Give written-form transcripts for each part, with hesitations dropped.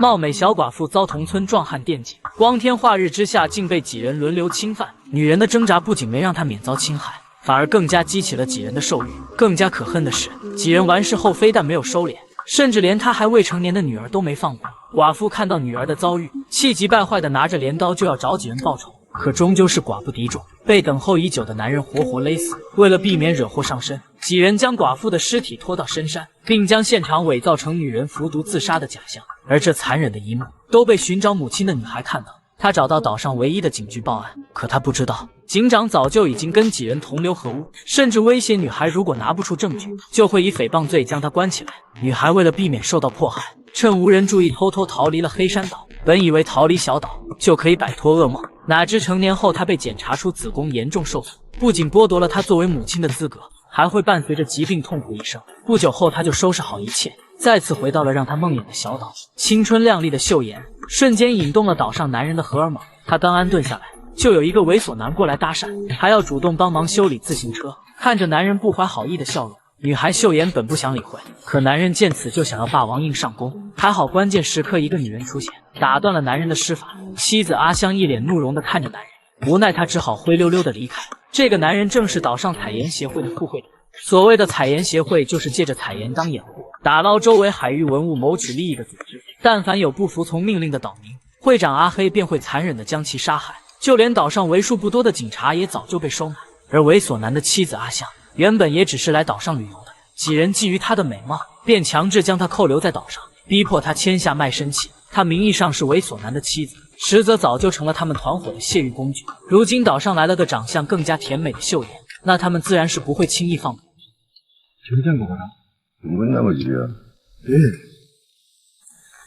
貌美小寡妇遭同村壮汉电击，光天化日之下竟被几人轮流侵犯。女人的挣扎不仅没让她免遭侵害，反而更加激起了几人的兽欲。更加可恨的是，几人完事后非但没有收敛，甚至连她还未成年的女儿都没放过。寡妇看到女儿的遭遇，气急败坏的拿着镰刀就要找几人报仇，可终究是寡不敌众，被等候已久的男人活活勒死。为了避免惹祸上身，几人将寡妇的尸体拖到深山，并将现场伪造成女人服毒自杀的假象。而这残忍的一幕都被寻找母亲的女孩看到，她找到岛上唯一的警局报案，可她不知道警长早就已经跟几人同流合污，甚至威胁女孩如果拿不出证据，就会以诽谤罪将她关起来。女孩为了避免受到迫害，趁无人注意偷偷逃离了黑山岛，本以为逃离小岛就可以摆脱噩梦，哪知成年后她被检查出子宫严重受损，不仅剥夺了她作为母亲的资格，还会伴随着疾病痛苦一生。不久后，她就收拾好一切，再次回到了让她梦魇的小岛。青春靓丽的秀妍瞬间引动了岛上男人的荷尔蒙，她刚安顿下来，就有一个猥琐男过来搭讪，还要主动帮忙修理自行车。看着男人不怀好意的笑容，女孩秀妍本不想理会，可男人见此就想要霸王硬上弓。还好关键时刻一个女人出现，打断了男人的施法。妻子阿香一脸怒容的看着男人，无奈她只好灰溜溜的离开。这个男人正是岛上采盐协会的副会长。所谓的采盐协会，就是借着采盐当掩护，打捞周围海域文物谋取利益的组织。但凡有不服从命令的岛民，会长阿黑便会残忍地将其杀害。就连岛上为数不多的警察也早就被收买。而猥琐男的妻子阿香原本也只是来岛上旅游的，几人觊觎她的美貌，便强制将她扣留在岛上，逼迫她签下卖身契。她名义上是猥琐男的妻子，实则早就成了他们团伙的泄欲工具。如今岛上来了个长相更加甜美的秀妍，那他们自然是不会轻易放过。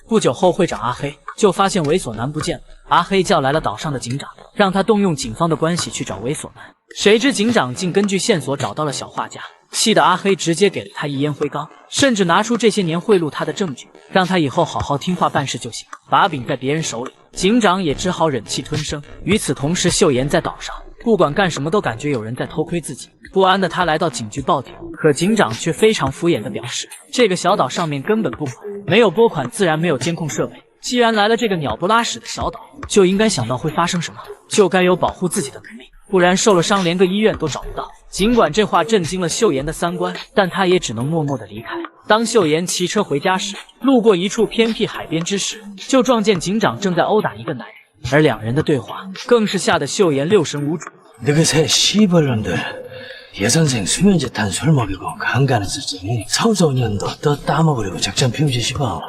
不久后，会长阿黑就发现猥琐男不见了。阿黑叫来了岛上的警长，让他动用警方的关系去找猥琐男。谁知警长竟根据线索找到了小画家，气得阿黑直接给了他一烟灰缸，甚至拿出这些年贿赂他的证据，让他以后好好听话办事就行，把柄在别人手里。警长也只好忍气吞声。与此同时，秀妍在岛上不管干什么都感觉有人在偷窥自己，不安的他来到警局报警，可警长却非常敷衍的表示，这个小岛上面根本不管，没有拨款自然没有监控设备，既然来了这个鸟不拉屎的小岛，就应该想到会发生什么，就该有保护自己的能力，不然受了伤连个医院都找不到。尽管这话震惊了秀妍的三观，但他也只能默默的离开。当秀妍骑车回家时，路过一处偏僻海边之时，就撞见警长正在殴打一个男人，而两人的对话更是吓得秀妍六神无主。너그새 시벌놈들 예선생 수면제 탄 술 먹이고 강간을 썼더니 청소년도 또 따먹으려고 작전 피우지 싶어。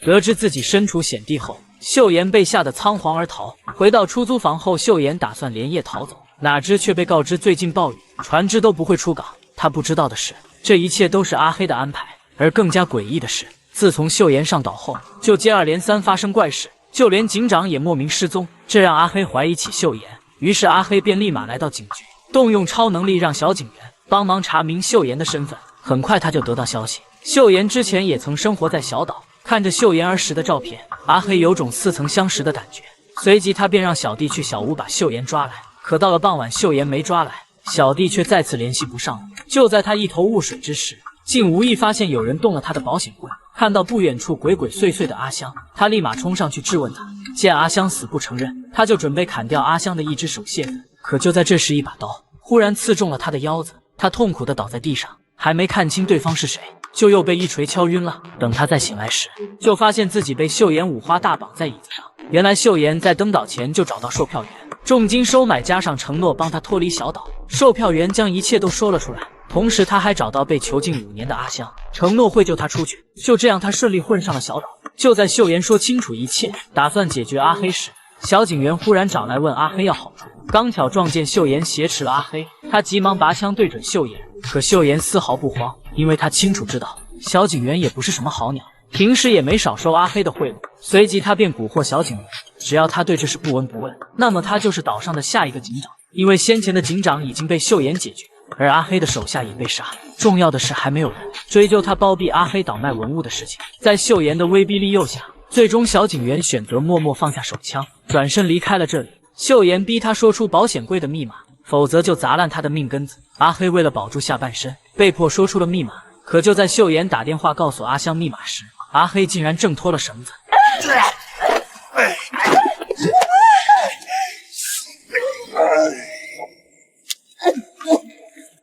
得知自己身处险地后，秀妍被吓得仓皇而逃。回到出租房后，秀妍打算连夜逃走，哪知却被告知最近暴雨，船只都不会出港。她不知道的是，这一切都是阿黑的安排。而更加诡异的是，自从秀妍上岛后，就接二连三发生怪事，就连警长也莫名失踪，这让阿黑怀疑起秀妍。于是阿黑便立马来到警局，动用超能力让小警员帮忙查明秀妍的身份。很快他就得到消息，秀妍之前也曾生活在小岛。看着秀妍儿时的照片，阿黑有种似曾相识的感觉。随即他便让小弟去小屋把秀妍抓来。可到了傍晚，秀妍没抓来，小弟却再次联系不上了。就在他一头雾水之时，竟无意发现有人动了他的保险柜。看到不远处鬼鬼祟祟的阿香，他立马冲上去质问他。见阿香死不承认，他就准备砍掉阿香的一只手泄愤。可就在这时，一把刀忽然刺中了他的腰子，他痛苦地倒在地上，还没看清对方是谁，就又被一锤敲晕了。等他再醒来时，就发现自己被秀妍五花大绑在椅子上。原来秀妍在登岛前就找到售票员，重金收买加上承诺帮他脱离小岛。售票员将一切都说了出来，同时他还找到被囚禁5年的阿香，承诺会救他出去。就这样，他顺利混上了小岛。就在秀妍说清楚一切，打算解决阿黑时，小警员忽然找来问阿黑要好处，刚巧撞见秀妍挟持了阿黑，他急忙拔枪对准秀妍，可秀妍丝毫不慌，因为他清楚知道小警员也不是什么好鸟，平时也没少收阿黑的贿赂。随即他便蛊惑小警员，只要他对这事不闻不问，那么他就是岛上的下一个警长。因为先前的警长已经被秀妍解决，而阿黑的手下也被杀，重要的是还没有人追究他包庇阿黑倒卖文物的事情。在秀妍的威逼利诱下，最终小警员选择默默放下手枪，转身离开了这里。秀妍逼他说出保险柜的密码，否则就砸烂他的命根子。阿黑为了保住下半身，被迫说出了密码。可就在秀妍打电话告诉阿香密码时，阿黑竟然挣脱了绳子，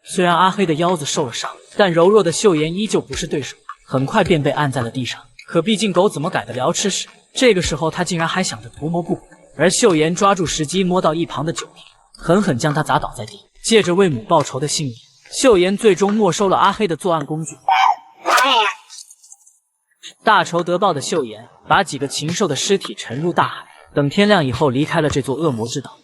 虽然阿黑的腰子受了伤，但柔弱的秀妍依旧不是对手，很快便被按在了地上。可毕竟狗怎么改得了吃屎？这个时候他竟然还想着图谋不轨，而秀妍抓住时机摸到一旁的酒瓶，狠狠将他砸倒在地。借着为母报仇的信念，秀妍最终没收了阿黑的作案工具。大仇得报的秀妍把几个禽兽的尸体沉入大海，等天亮以后离开了这座恶魔之岛。